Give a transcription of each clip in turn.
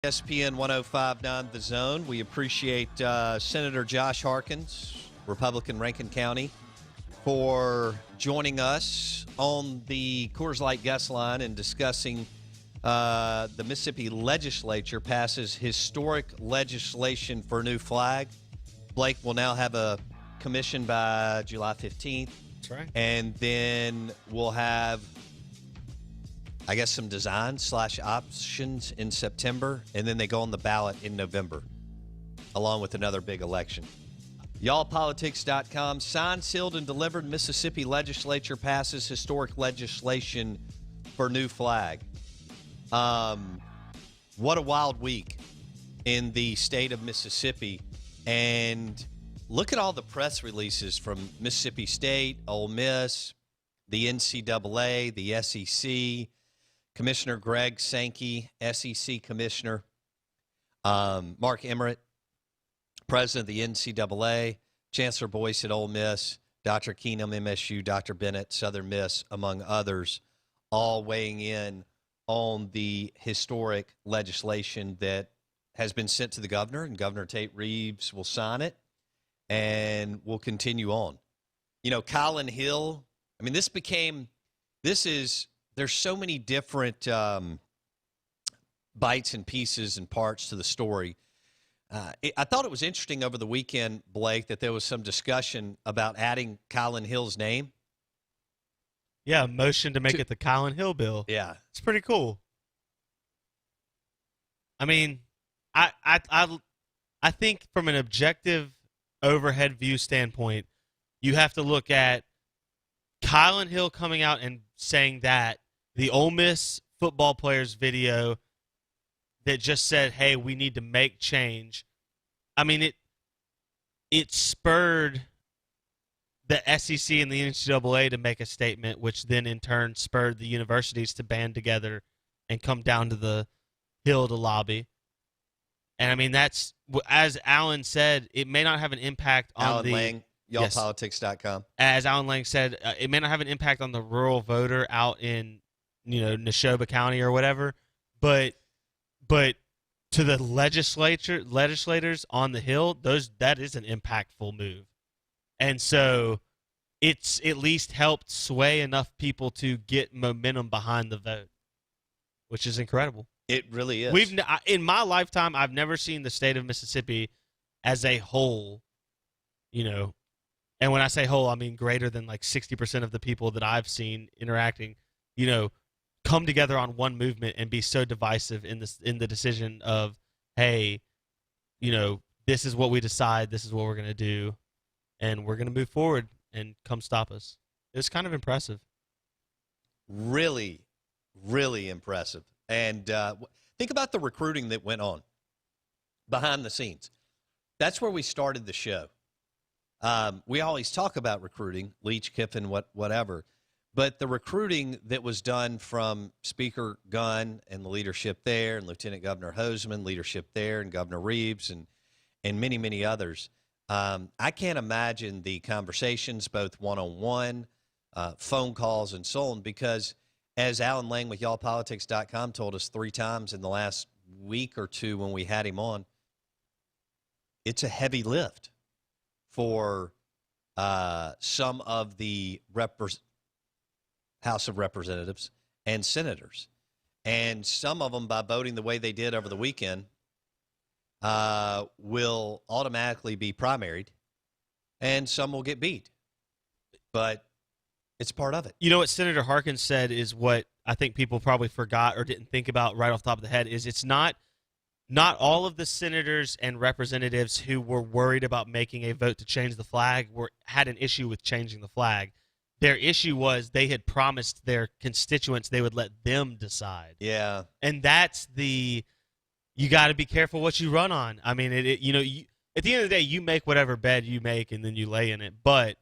ESPN 105.9 The Zone. We appreciate Senator Josh Harkins, Republican, Rankin County, for joining us on the Coors Light guest line and discussing the Mississippi legislature passes historic legislation for a new flag. Blake will now have a commission by July 15th. That's right. And then we'll have, I guess, some design/options in September, and then they go on the ballot in November, along with another big election. Y'allpolitics.com. Signed, sealed, and delivered. Mississippi legislature passes historic legislation for new flag. What a wild week in the state of Mississippi. And look at all the press releases from Mississippi State, Ole Miss, the NCAA, the SEC, Commissioner Greg Sankey, SEC Commissioner, Mark Emmert, President of the NCAA, Chancellor Boyce at Ole Miss, Dr. Keenum, MSU, Dr. Bennett, Southern Miss, among others, all weighing in on the historic legislation that has been sent to the governor, and Governor Tate Reeves will sign it, and we'll continue on. You know, Collin Hill, I mean, there's so many different bites and pieces and parts to the story. I thought it was interesting over the weekend, Blake, that there was some discussion about adding Collin Hill's name. Yeah, a motion to make it the Collin Hill bill. Yeah. It's pretty cool. I mean, I think from an objective overhead view standpoint, you have to look at Collin Hill coming out and saying that, the Ole Miss football players video that just said, hey, we need to make change. I mean, it spurred the SEC and the NCAA to make a statement, which then in turn spurred the universities to band together and come down to the Hill to lobby. And I mean, that's, as Alan said, it may not have an impact on Alan Lang, y'allpolitics.com. As Alan Lang said, it may not have an impact on the rural voter out in, Neshoba County or whatever, but to the legislators on the Hill, that is an impactful move. And so it's at least helped sway enough people to get momentum behind the vote, which is incredible. It really is. In my lifetime, I've never seen the state of Mississippi as a whole, and when I say whole, I mean greater than like 60% of the people that I've seen interacting, come together on one movement and be so divisive in the decision of, hey, this is what we decide, this is what we're going to do, and we're going to move forward and come stop us. It was kind of impressive. Really, really impressive. And think about the recruiting that went on behind the scenes. That's where we started the show. We always talk about recruiting, Leach, Kiffin, whatever. But the recruiting that was done from Speaker Gunn and the leadership there, and Lieutenant Governor Hoseman, leadership there, and Governor Reeves, and many, many others, I can't imagine the conversations, both one-on-one, phone calls, and so on, because as Alan Lang with y'allpolitics.com told us 3 times in the last week or two when we had him on, it's a heavy lift for some of the House of Representatives and senators. And some of them, by voting the way they did over the weekend, will automatically be primaried, and some will get beat. But it's part of it. You know what Senator Harkins said is what I think people probably forgot or didn't think about right off the top of the head is it's not all of the senators and representatives who were worried about making a vote to change the flag had an issue with changing the flag. Their issue was they had promised their constituents they would let them decide. Yeah. And that's you got to be careful what you run on. I mean, at the end of the day, you make whatever bed you make and then you lay in it. But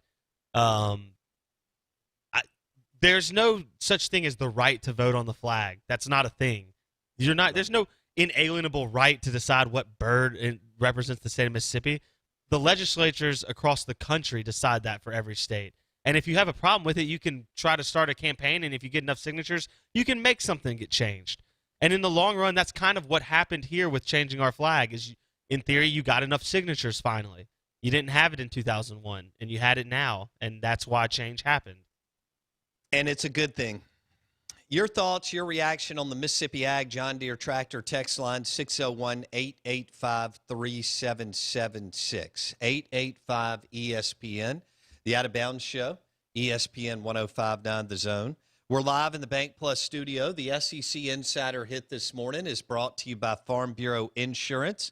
there's no such thing as the right to vote on the flag. That's not a thing. There's no inalienable right to decide what bird represents the state of Mississippi. The legislatures across the country decide that for every state. And if you have a problem with it, you can try to start a campaign, and if you get enough signatures, you can make something get changed. And in the long run, that's kind of what happened here with changing our flag. Is in theory, you got enough signatures finally. You didn't have it in 2001, and you had it now, and that's why change happened. And it's a good thing. Your thoughts, your reaction on the Mississippi Ag John Deere tractor text line 601-885-3776. 885 ESPN. The Out of Bounds Show, ESPN 1059 The Zone. We're live in the Bank Plus studio. The SEC Insider Hit this morning is brought to you by Farm Bureau Insurance.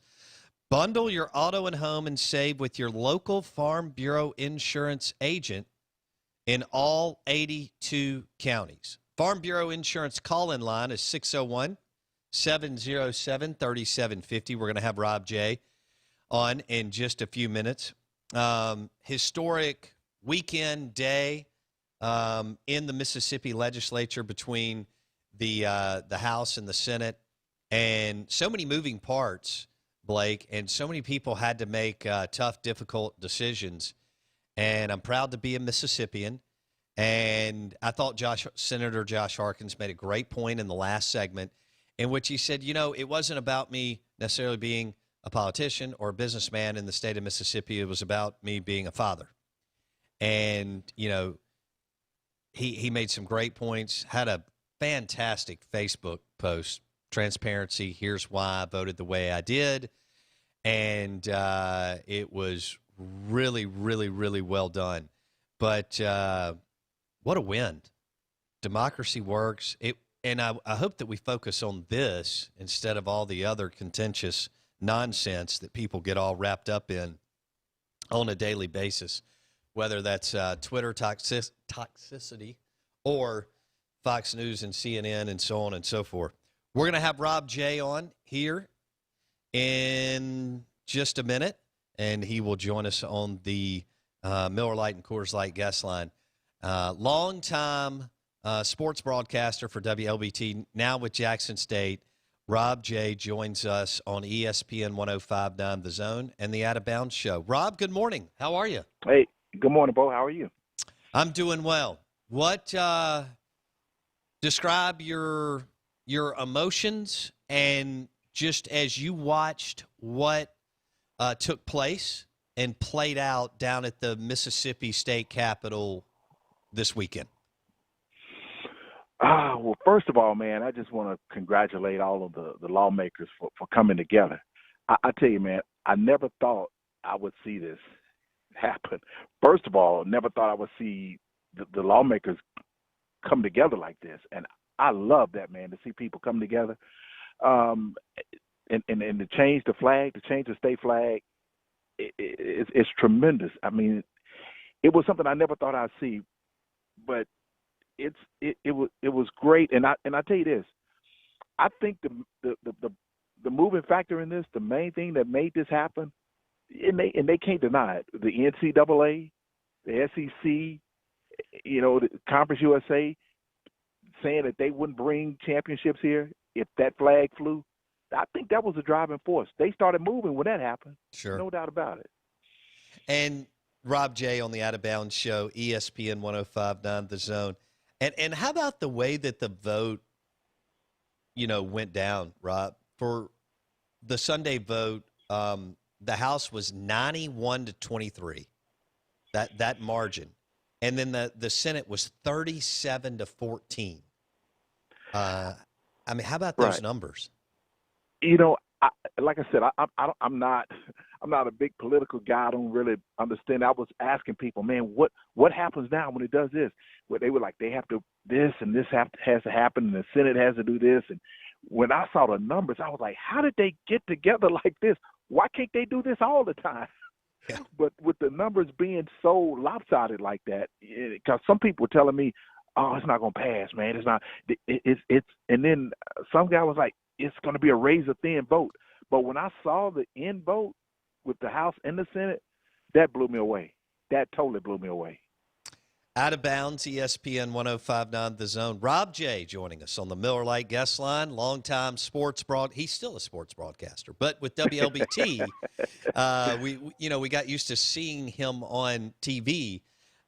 Bundle your auto and home and save with your local Farm Bureau Insurance agent in all 82 counties. Farm Bureau Insurance call-in line is 601-707-3750. We're going to have Rob J. on in just a few minutes. Historic weekend day in the Mississippi legislature between the House and the Senate, and so many moving parts, Blake, and so many people had to make tough, difficult decisions. And I'm proud to be a Mississippian. And I thought Senator Josh Harkins made a great point in the last segment in which he said, it wasn't about me necessarily being a politician or a businessman in the state of Mississippi. It was about me being a father. And, he made some great points, had a fantastic Facebook post, transparency, here's why I voted the way I did. And it was really, really, really well done. But what a win. Democracy works. And I hope that we focus on this instead of all the other contentious nonsense that people get all wrapped up in on a daily basis, whether that's Twitter toxicity or Fox News and CNN and so on and so forth. We're going to have Rob J. on here in just a minute, and he will join us on the Miller Lite and Coors Light guest line. Long-time sports broadcaster for WLBT, now with Jackson State. Rob J. joins us on ESPN 1059 The Zone and the Out of Bounds Show. Rob, good morning. How are you? Hey, good morning, Bo. How are you? I'm doing well. What describe your emotions and just as you watched what took place and played out down at the Mississippi State Capitol this weekend? Well, first of all, man, I just want to congratulate all of the lawmakers for coming together. I tell you, man, I never thought I would see this happen. First of all, never thought I would see the lawmakers come together like this. And I love that, man, to see people come together. And to change the flag, to change the state flag, it's tremendous. I mean, it was something I never thought I'd see, but it was great. And I tell you this, I think the moving factor in this, the main thing that made this happen, and they can't deny it, the NCAA, the SEC, the Conference USA, saying that they wouldn't bring championships here if that flag flew. I think that was the driving force. They started moving when that happened. Sure. No doubt about it. And Rob J. on the Out of Bounds Show, ESPN 1059 The Zone. And how about the way that the vote, went down, Rob? For the Sunday vote, the House was 91-23, that margin. And then the Senate was 37-14. How about those numbers? Like I said, I'm not a big political guy. I don't really understand. I was asking people, man, what happens now when it does this? Where they were like, they have to this and this has to happen, and the Senate has to do this. And when I saw the numbers, I was like, how did they get together like this? Why can't they do this all the time? Yeah. But with the numbers being so lopsided like that, because some people were telling me, oh, it's not going to pass, man. It's not. It's. And then some guy was like, it's going to be a razor-thin vote. But when I saw the end vote with the House and the Senate, that blew me away. That totally blew me away. Out of Bounds, ESPN 1059 The Zone. Rob J. joining us on the Miller Lite guest line, longtime he's still a sports broadcaster, but with WLBT, we got used to seeing him on TV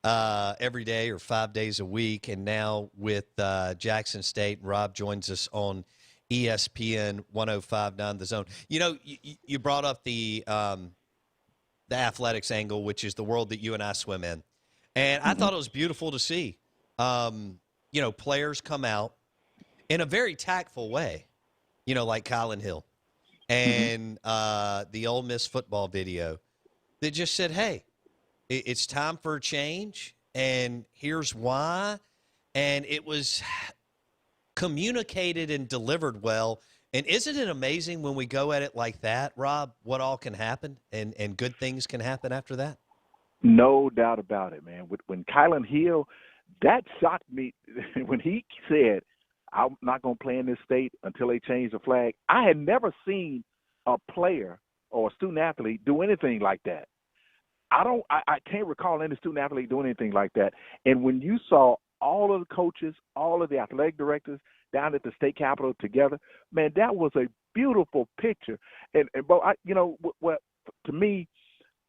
every day or 5 days a week, and now with Jackson State, Rob joins us on ESPN 105.9 The Zone. You know, you brought up the athletics angle, which is the world that you and I swim in. And I thought it was beautiful to see, players come out in a very tactful way, like Colin Hill and the Ole Miss football video that just said, hey, it's time for a change, and here's why. And it was communicated and delivered well. And isn't it amazing when we go at it like that, Rob, what all can happen and good things can happen after that? No doubt about it, man. When Kylan Hill, that shocked me when he said, I'm not going to play in this state until they change the flag. I had never seen a player or a student athlete do anything like that. I can't recall any student athlete doing anything like that. And when you saw all of the coaches, all of the athletic directors down at the state capitol together, man, that was a beautiful picture. And Bo, what to me,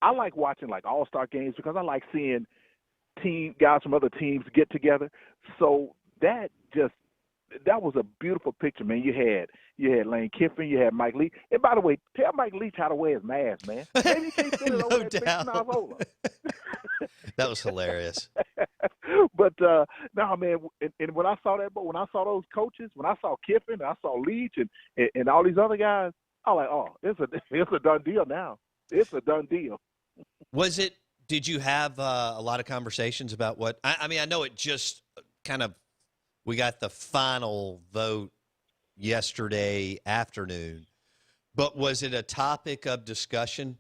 I like watching like all-star games because I like seeing guys from other teams get together. So that was a beautiful picture, man. You had Lane Kiffin, you had Mike Leach. And by the way, tell Mike Leach how to wear his mask, man. Maybe he can't fit it over that big nozzle. That was hilarious. But no, man. And when I saw that, but when I saw those coaches, when I saw Kiffin, and I saw Leach, and all these other guys, I was like, oh, it's a done deal now. It's a done deal. Did you have a lot of conversations about what, I mean, I know it just kind of, we got the final vote yesterday afternoon, but was it a topic of discussion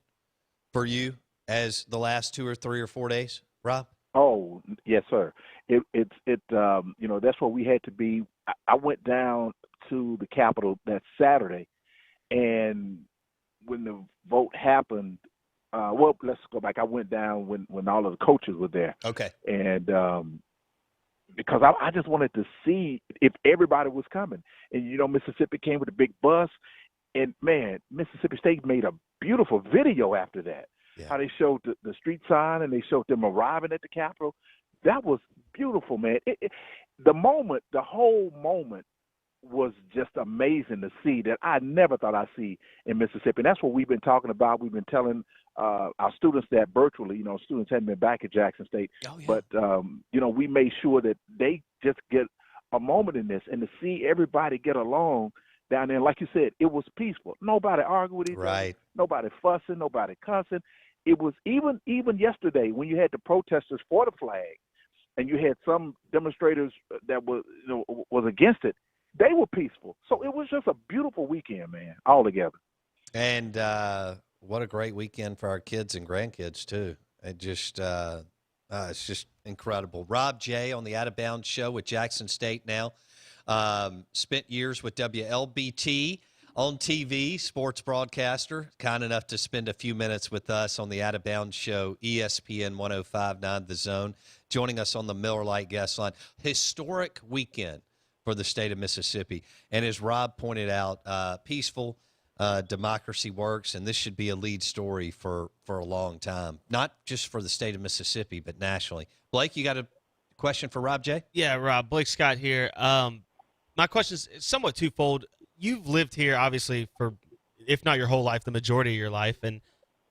for you as the last 2 or 3 or 4 days, Rob? Oh, yes, sir. That's where we had to be. I went down to the Capitol that Saturday, and when the vote happened, let's go back. I went down when all of the coaches were there. Okay. And because I just wanted to see if everybody was coming. And, Mississippi came with a big bus. And, man, Mississippi State made a beautiful video after that. Yeah. How they showed the street sign and they showed them arriving at the Capitol. That was beautiful, man. The whole moment was just amazing to see that I never thought I'd see in Mississippi. And that's what we've been talking about. We've been telling our students that virtually, students hadn't been back at Jackson State. Oh, yeah. But, we made sure that they just get a moment in this and to see everybody get along down there. Like you said, it was peaceful. Nobody argued with each other. Nobody fussing, nobody cussing. It was even yesterday when you had the protesters for the flag and you had some demonstrators that was against it. They were peaceful. So it was just a beautiful weekend, man, all together. And what a great weekend for our kids and grandkids, too. It's just incredible. Rob J. on the Out of Bounds show with Jackson State now. Spent years with WLBT on TV, sports broadcaster. Kind enough to spend a few minutes with us on the Out of Bounds show, ESPN 105.9 The Zone. Joining us on the Miller Lite guest line. Historic weekend for the state of Mississippi. And as Rob pointed out, peaceful, democracy works, and this should be a lead story for a long time, not just for the state of Mississippi, but nationally. Blake, you got a question for Rob J? Yeah, Rob, Blake Scott here. My question is somewhat twofold. You've lived here, obviously, for, if not your whole life, the majority of your life, and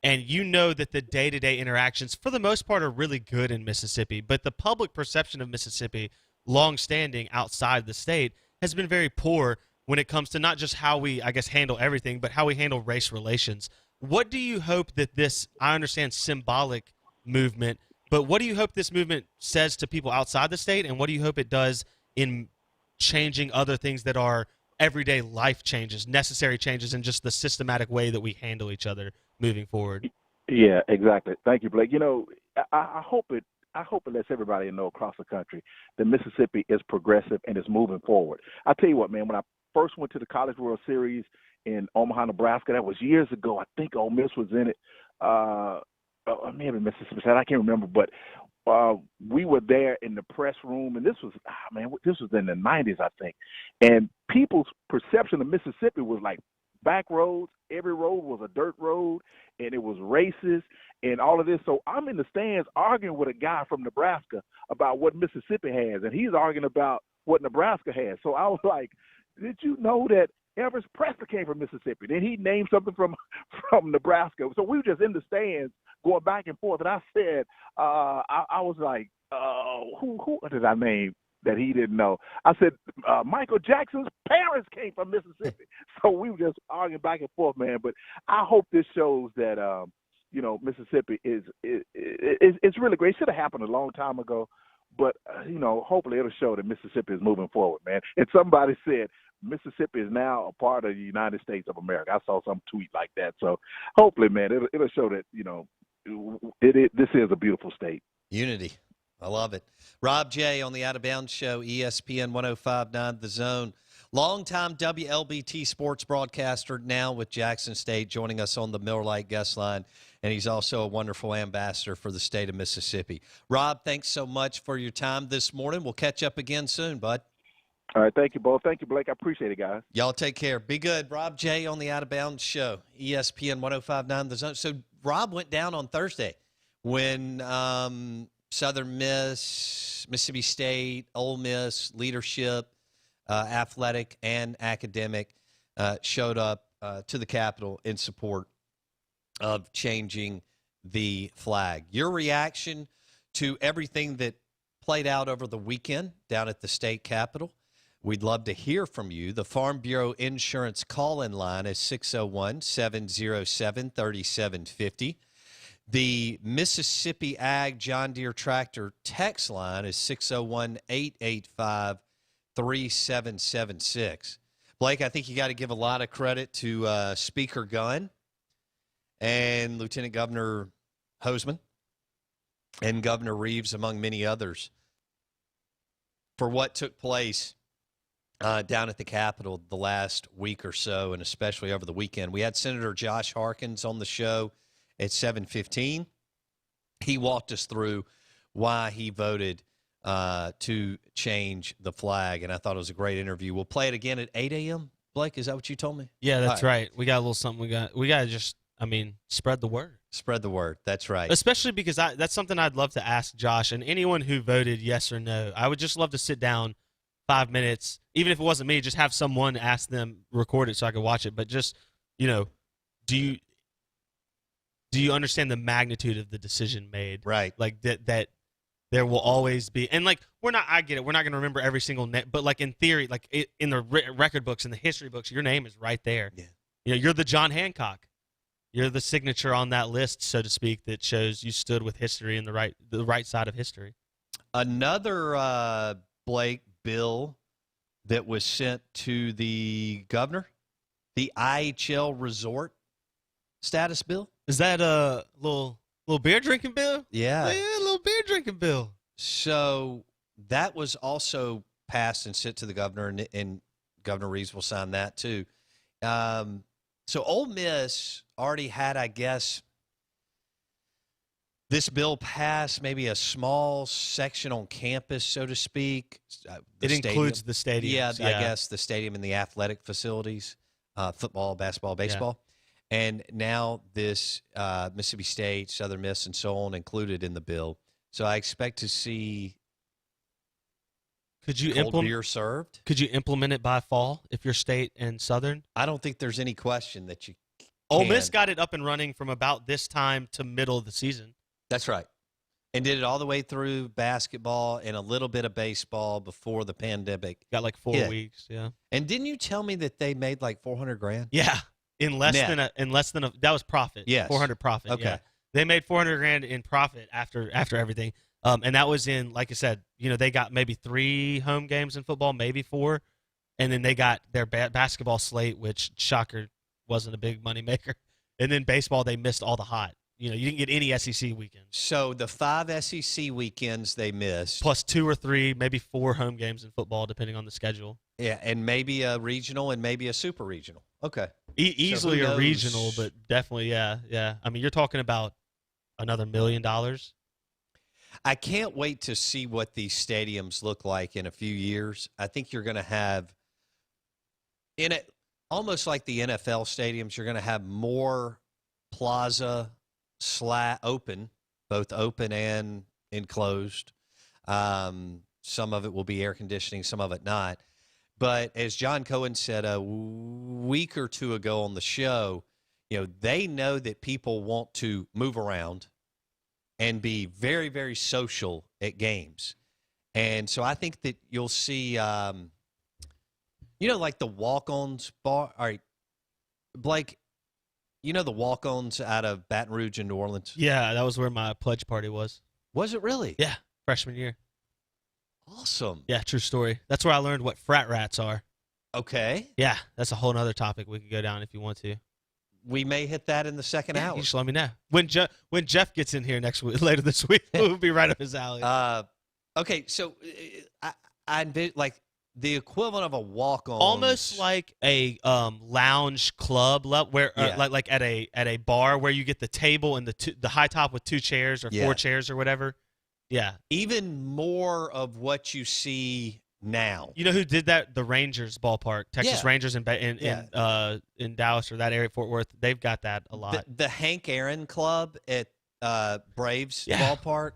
you know that the day-to-day interactions, for the most part, are really good in Mississippi, but the public perception of Mississippi, long-standing outside the state, has been very poor when it comes to not just how we, I guess, handle everything, but how we handle race relations. What do you hope that this, I understand, symbolic movement, but what do you hope this movement says to people outside the state, and what do you hope it does in changing other things that are everyday life changes, necessary changes, in just the systematic way that we handle each other moving forward? Yeah, exactly. Thank you, Blake. I hope it lets everybody know across the country that Mississippi is progressive and is moving forward. I tell you what, man, when I first went to the College World Series in Omaha, Nebraska, that was years ago. I think Ole Miss was in it. Maybe Mississippi State, I can't remember, but we were there in the press room, and this was in the 90s, I think. And people's perception of Mississippi was like back roads. Every road was a dirt road, and it was racist and all of this. So I'm in the stands arguing with a guy from Nebraska about what Mississippi has, and he's arguing about what Nebraska has. So I was like, did you know that Elvis Presley came from Mississippi? Then he named something from from Nebraska. So we were just in the stands going back and forth. And I said, I was like, who did I name that he didn't know? I said, Michael Jackson's parents came from Mississippi. So we were just arguing back and forth, man. But I hope this shows that, Mississippi is really great. It should have happened a long time ago. But, hopefully it'll show that Mississippi is moving forward, man. And somebody said Mississippi is now a part of the United States of America. I saw some tweet like that. So hopefully, man, it'll show that, this is a beautiful state. Unity. I love it. Rob J. on the Out of Bounds Show, ESPN 105.9 The Zone. Longtime WLBT sports broadcaster, now with Jackson State, joining us on the Miller Lite guest line, and he's also a wonderful ambassador for the state of Mississippi. Rob, thanks so much for your time this morning. We'll catch up again soon, bud. All right, thank you both. Thank you, Blake. I appreciate it, guys. Y'all take care. Be good. Rob J. on the Out of Bounds Show, ESPN 105.9 The Zone. So Rob went down on Thursday when Southern Miss, Mississippi State, Ole Miss leadership, athletic and academic, showed up to the Capitol in support of changing the flag. Your reaction to everything that played out over the weekend down at the state capitol, we'd love to hear from you. The Farm Bureau Insurance call-in line is 601-707-3750. The Mississippi Ag John Deere Tractor text line is 601-885-3776. Blake, I think you got to give a lot of credit to Speaker Gunn and Lieutenant Governor Hoseman and Governor Reeves, among many others, for what took place down at the Capitol the last week or so, and especially over the weekend. We had Senator Josh Harkins on the show at 7:15. He walked us through why he voted to change the flag, and I thought it was a great interview. We'll play it again at 8 a.m. Blake, is that what you told me? Yeah, that's right. We got a little something. We got to just, spread the word. Spread the word. That's right. Especially because that's something I'd love to ask Josh and anyone who voted yes or no. I would just love to sit down 5 minutes, even if it wasn't me, just have someone ask them, record it so I could watch it. But just, do you understand the magnitude of the decision made? Right. Like that there will always be, and I get it. We're not going to remember every single name, but in theory, in the record books, in the history books, your name is right there. Yeah. You're the John Hancock. You're the signature on that list, so to speak, that shows you stood with history and the right side of history. Another Blake bill that was sent to the governor, the IHL resort status bill. Is that a little beer drinking bill? Yeah. Yeah, a little beer drinking bill. So that was also passed and sent to the governor, and Governor Reeves will sign that too. So Ole Miss already had, I guess, this bill passed, maybe a small section on campus, so to speak. It includes the stadium. Yeah, I guess the stadium and the athletic facilities, football, basketball, baseball. Yeah. And now this Mississippi State, Southern Miss, and so on included in the bill. So I expect to see cold beer served. Could you implement it by fall if you're State and Southern? I don't think there's any question that you can. Ole Miss got it up and running from about this time to middle of the season. That's right. And did it all the way through basketball and a little bit of baseball before the pandemic. Got 4 weeks, yeah. And didn't you tell me that they made $400,000? Yeah. In less than a that was profit. Yes. 400 profit. Okay. Yeah. They made $400,000 in profit after everything. And that was in, like I said, they got maybe 3 home games in football, maybe 4. And then they got their basketball slate, which, shocker, wasn't a big moneymaker. And then baseball, they missed all the hot. You didn't get any SEC weekends. So the 5 SEC weekends they missed. Plus 2 or 3, maybe 4 home games in football, depending on the schedule. Yeah, and maybe a regional and maybe a super regional. Okay. Easily a regional, but definitely, yeah. You're talking about another $1 million. I can't wait to see what these stadiums look like in a few years. I think you're going to have, in it, almost like the NFL stadiums, you're going to have more plaza open, both open and enclosed. Some of it will be air conditioning, some of it not. But as John Cohen said a week or two ago on the show, they know that people want to move around and be very, very social at games. And so I think that you'll see, like the walk-ons bar. All right, Blake, the walk-ons out of Baton Rouge in New Orleans? Yeah, that was where my pledge party was. Was it really? Yeah, freshman year. Awesome. Yeah, true story. That's where I learned what frat rats are. Okay. Yeah, that's a whole other topic we could go down if you want to. We may hit that in the second hour. You just let me know. When Jeff gets in here next week, later this week, we'll be right up his alley. Okay, so I like the equivalent of a walk-on. Almost like a lounge club where like at a bar where you get the table and the high top with 2 chairs or 4 chairs or whatever. Yeah. Even more of what you see now. You know who did that? The Rangers ballpark, Texas Rangers in Dallas or that area, Fort Worth. They've got that a lot. The Hank Aaron Club at Braves ballpark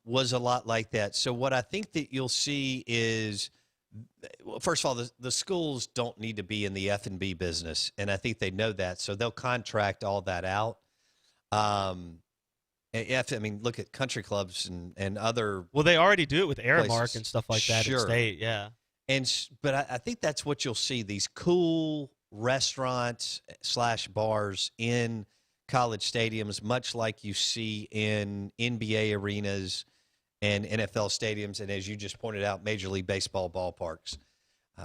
was a lot like that. So what I think that you'll see is, first of all, the schools don't need to be in the F&B business, and I think they know that, so they'll contract all that out. Look at country clubs and other. Well, they already do it with Aramark places. And stuff like that Sure. in state, yeah. But I think that's what you'll see, these cool restaurants / bars in college stadiums, much like you see in NBA arenas and NFL stadiums, and as you just pointed out, Major League Baseball ballparks,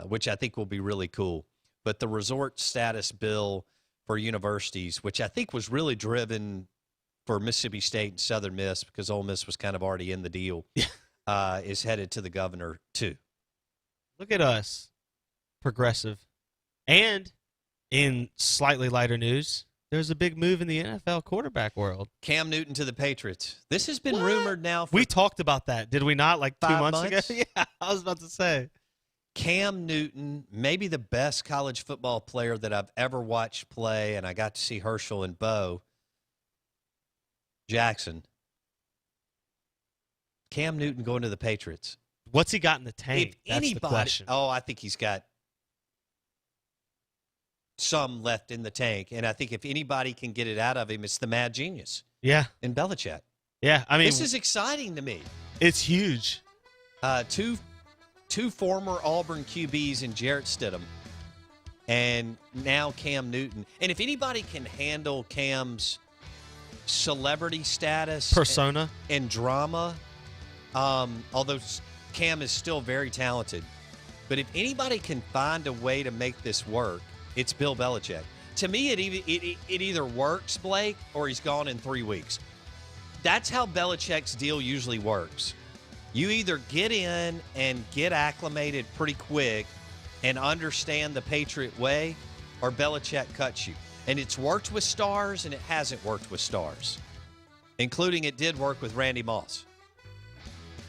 which I think will be really cool. But the resort status bill for universities, which I think was really driven for Mississippi State and Southern Miss because Ole Miss was kind of already in the deal, is headed to the governor too. Look at us, progressive. And in slightly lighter news, there's a big move in the NFL quarterback world. Cam Newton to the Patriots. This has been rumored now. We talked about that, did we not, like 2 months ago? Yeah, I was about to say. Cam Newton, maybe the best college football player that I've ever watched play, and I got to see Herschel and Bo Jackson. Cam Newton going to the Patriots. What's he got in the tank? That's the question. I think he's got some left in the tank, and I think if anybody can get it out of him, it's the mad genius. Yeah. In Belichick. Yeah, I mean, this is exciting to me. It's huge. Two former Auburn QBs in Jarrett Stidham, and now Cam Newton. And if anybody can handle Cam's celebrity status, persona, and drama, although Cam is still very talented, but if anybody can find a way to make this work, it's Bill Belichick. To me, it either works, Blake, or he's gone in 3 weeks. That's how Belichick's deal usually works. You either get in and get acclimated pretty quick and understand the Patriot way, or Belichick cuts you. And it's worked with stars, and it hasn't worked with stars, including it did work with Randy Moss.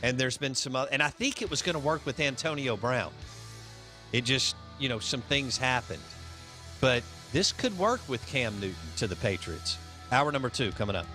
And there's been some other, and I think it was going to work with Antonio Brown. It just, some things happened. But this could work with Cam Newton to the Patriots. Hour number 2 coming up.